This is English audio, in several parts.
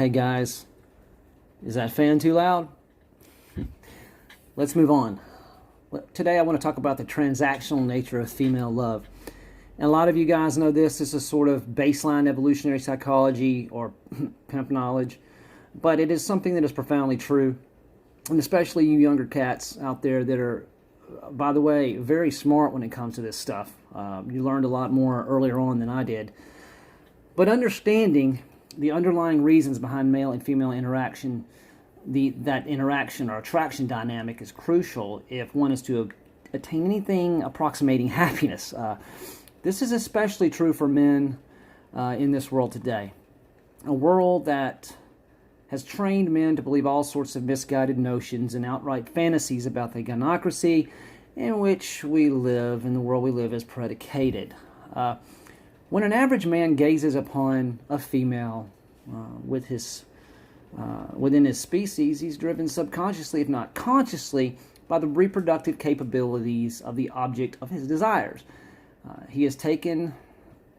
Hey guys, is that fan too loud? Let's move on. Today I want to talk about the transactional nature of female love. And a lot of you guys know this. This is sort of baseline evolutionary psychology or pimp knowledge. But it is something that is profoundly true. And especially you younger cats out there that are, by the way, very smart when it comes to this stuff. You learned a lot more earlier on than I did. But understanding the underlying reasons behind male and female interaction, that interaction or attraction dynamic is crucial if one is to attain anything approximating happiness. This is especially true for men in this world today. A world that has trained men to believe all sorts of misguided notions and outright fantasies about the gynocracy in which we live, and the world we live is predicated. When an average man gazes upon a female within his species, he's driven subconsciously, if not consciously, by the reproductive capabilities of the object of his desires. He is taken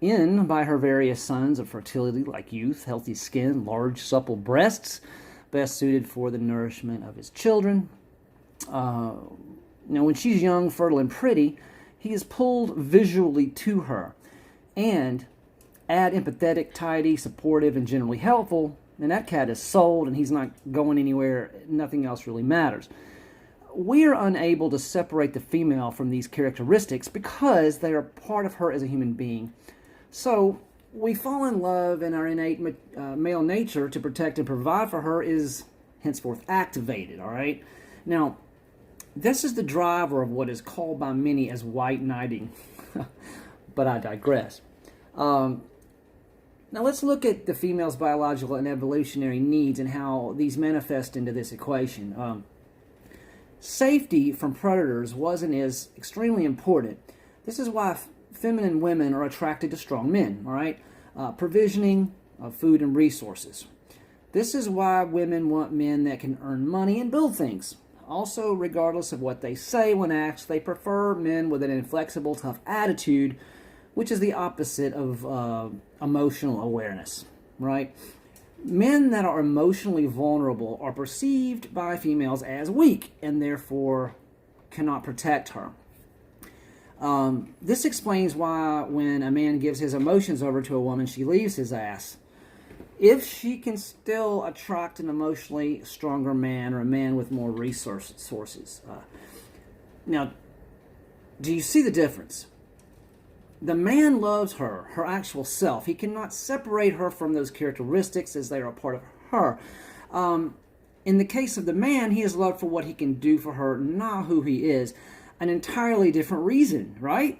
in by her various signs of fertility like youth, healthy skin, large, supple breasts, best suited for the nourishment of his children. Now, when she's young, fertile, and pretty, he is pulled visually to her. And add empathetic, tidy, supportive, and generally helpful, and that cat is sold and he's not going anywhere. Nothing else really matters. We are unable to separate the female from these characteristics because they are part of her as a human being. So we fall in love, and our innate male nature to protect and provide for her is henceforth activated, all right? Now, this is the driver of what is called by many as white knighting. But I digress. Now let's look at the female's biological and evolutionary needs and how these manifest into this equation. Safety from predators was and is extremely important. This is why feminine women are attracted to strong men, all right? Provisioning of food and resources. This is why women want men that can earn money and build things. Also, regardless of what they say when asked, they prefer men with an inflexible, tough attitude, which is the opposite of emotional awareness, right? Men that are emotionally vulnerable are perceived by females as weak and therefore cannot protect her. This explains why when a man gives his emotions over to a woman, she leaves his ass. If she can still attract an emotionally stronger man or a man with more resources. Now, do you see the difference? The man loves her, her actual self. He cannot separate her from those characteristics as they are a part of her. In the case of the man, he is loved for what he can do for her, not who he is. An entirely different reason, right?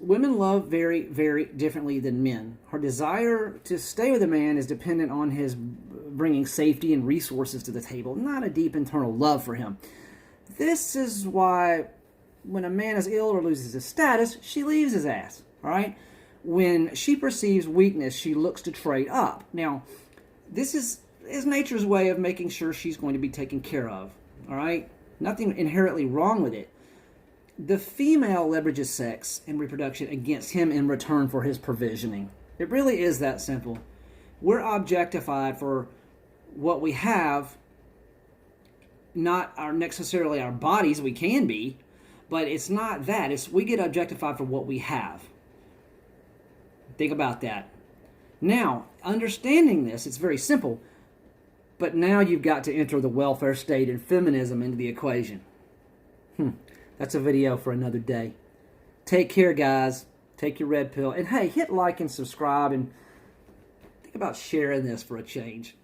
Women love very, very differently than men. Her desire to stay with a man is dependent on his bringing safety and resources to the table, not a deep internal love for him. This is why when a man is ill or loses his status, she leaves his ass, all right? When she perceives weakness, she looks to trade up. Now, this is nature's way of making sure she's going to be taken care of, all right? Nothing inherently wrong with it. The female leverages sex and reproduction against him in return for his provisioning. It really is that simple. We're objectified for what we have, not necessarily our bodies. We can be, but it's not that. We get objectified for what we have. Think about that. Now, understanding this, it's very simple, but now you've got to enter the welfare state and feminism into the equation. That's a video for another day. Take care, guys. Take your red pill. And hey, hit like and subscribe, and think about sharing this for a change.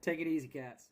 Take it easy, cats.